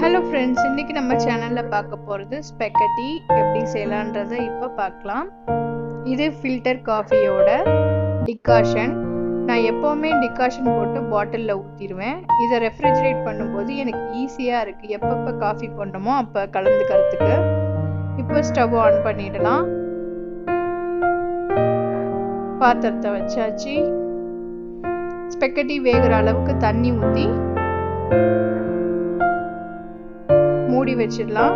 Hello friends, இன்றைக்கி நம்ம சேனலில் பார்க்க போகிறது ஸ்பெக்கட்டி எப்படி செய்யலான்றதை இப்போ பார்க்கலாம். இது ஃபில்டர் காஃபியோட டிகாஷன். நான் எப்போவுமே டிகாஷன் போட்டு பாட்டிலில் ஊற்றிடுவேன். இதை ரெஃப்ரிஜரேட் பண்ணும்போது எனக்கு ஈஸியாக இருக்குது. எப்பப்போ காஃபி போடணுமோ அப்போ கலந்துக்கிறதுக்கு. இப்போ ஸ்டவ் ஆன் பண்ணிடலாம். பாத்திரத்தை வச்சாச்சு. ஸ்பெக்கட்டி வேகிற அளவுக்கு தண்ணி ஊற்றி மூடி வச்சிடலாம்.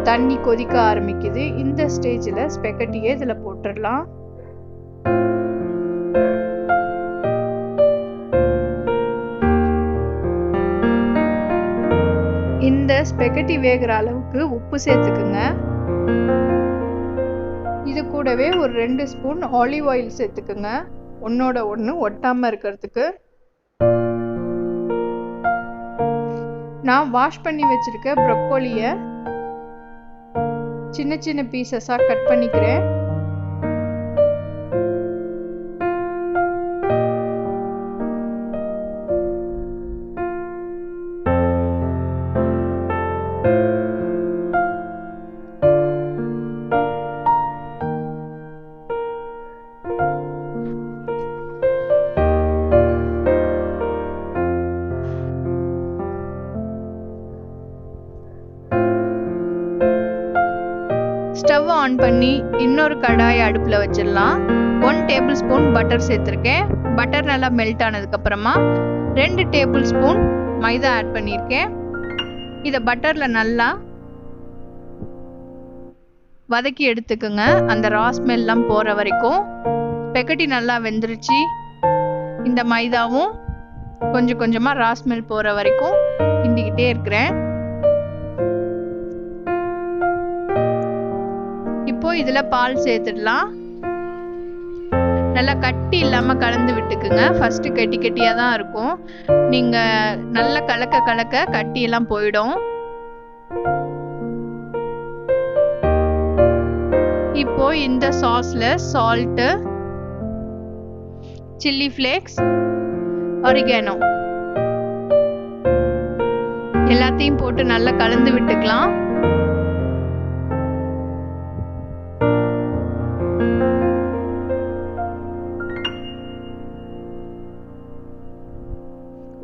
தண்ணி கொதிக்க ஆரம்பிக்குது. இந்த ஸ்டேஜில் ஸ்பெக்கட்டியை இதில் போட்டுடலாம். இந்த ஸ்பெக்கட்டி வேகிற அளவுக்கு உப்பு சேர்த்துக்குங்க. இது கூடவே ஒரு 2 ஸ்பூன் ஆலிவ் ஆயில் சேர்த்துக்குங்க, ஒன்னோட ஒன்று ஒட்டாமல் இருக்கிறதுக்கு. நான் வாஷ் பண்ணி வச்சிருக்க ப்ரொக்கோலியை சின்ன சின்ன பீசஸாக கட் பண்ணிக்கிறேன். ஸ்டவ் ஆன் பண்ணி இன்னொரு கடாய் அடுப்பில் வச்சிடலாம். 1 டேபிள் ஸ்பூன் பட்டர் சேர்த்துருக்கேன். பட்டர் நல்லா மெல்ட் ஆனதுக்கப்புறமா 2 டேபிள் ஸ்பூன் மைதா ஆட் பண்ணியிருக்கேன். இதை பட்டரில் நல்லா வதக்கி எடுத்துக்குங்க, அந்த ரா ஸ்மெல்லாம் போகிற வரைக்கும். ஸ்பெக்கட்டி நல்லா வெந்துருச்சு. இந்த மைதாவும் கொஞ்சம் கொஞ்சமாக ரா ஸ்மெல் போகிற வரைக்கும் கிண்டிக்கிட்டே இருக்கிறேன். இப்போ இதில் பால் சேர்த்துடலாம். நல்லா கட்டி இல்லாமல் கலந்து விட்டுக்குங்க. ஃபஸ்ட்டு கட்டி கட்டியாக தான் இருக்கும். நீங்கள் நல்லா கலக்க கலக்க கட்டியெல்லாம் போயிடும். இப்போ இந்த சாஸில் சால்ட்டு, சில்லி ஃப்ளேக்ஸ், oregano எல்லாத்தையும் போட்டு நல்லா கலந்து விட்டுக்கலாம்.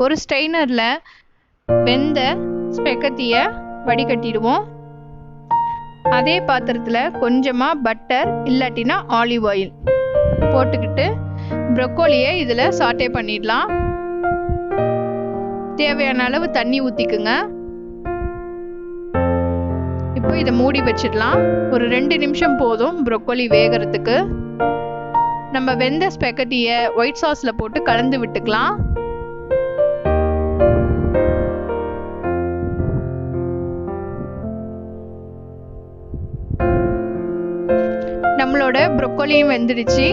ஒரு ஸ்ட்ரெயினரில் வெந்த ஸ்பெக்கட்டியை வடிகட்டிடுவோம். அதே பாத்திரத்தில் கொஞ்சமாக பட்டர் இல்லாட்டினா ஆலிவ் ஆயில் போட்டுக்கிட்டு ப்ரொக்கோலியை இதில் சாட்டே பண்ணிடலாம். தேவையான அளவு தண்ணி ஊற்றிக்குங்க. இப்போ இதை மூடி வச்சிடலாம். ஒரு 2 நிமிஷம் போதும் ப்ரொக்கோலி வேகிறதுக்கு. நம்ம வெந்த ஸ்பெக்கட்டியை ஒயிட் சாஸில் போட்டு கலந்து விட்டுக்கலாம். நம்மளோட ப்ரொக்கோலியும் வெந்துடுச்சு.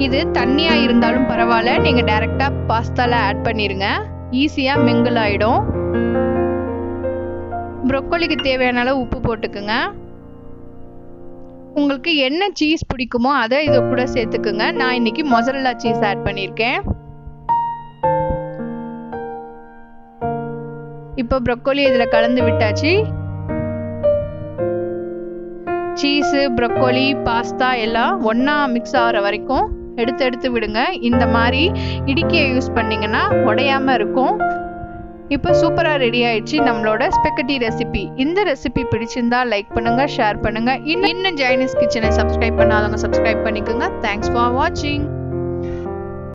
இது தண்ணியாக இருந்தாலும் பரவாயில்ல, நீங்கள் டைரெக்டாக பாஸ்தாவில் ஆட் பண்ணிடுங்க, ஈஸியாக மிங்கிள் ஆகிடும். ப்ரொக்கோலிக்கு தேவையான அளவு உப்பு போட்டுக்குங்க. உங்களுக்கு என்ன சீஸ் பிடிக்குமோ அதை இதை கூட சேர்த்துக்குங்க. நான் இன்னைக்கு mozzarella சீஸ் ஆட் பண்ணியிருக்கேன். இப்போ ப்ரொக்கோலி இதில் கலந்து விட்டாச்சு. சீஸு, ப்ரொக்கோலி, பாஸ்தா எல்லாம் ஒன்றா மிக்ஸ் ஆகிற வரைக்கும் எடுத்து விடுங்க. இந்த மாதிரி இடிக்கையை யூஸ் பண்ணிங்கன்னா உடையாமல் இருக்கும். இப்போ சூப்பராக ரெடி ஆயிடுச்சு நம்மளோட ஸ்பெக்கட்டி ரெசிபி. இந்த ரெசிபி பிடிச்சிருந்தா லைக் பண்ணுங்கள், ஷேர் பண்ணுங்கள். இன்னும் ஜைனிஸ் கிச்சனை சப்ஸ்கிரைப் பண்ணாதவங்க சப்ஸ்கிரைப் பண்ணிக்கோங்க. தேங்க்ஸ் ஃபார் வாட்சிங்.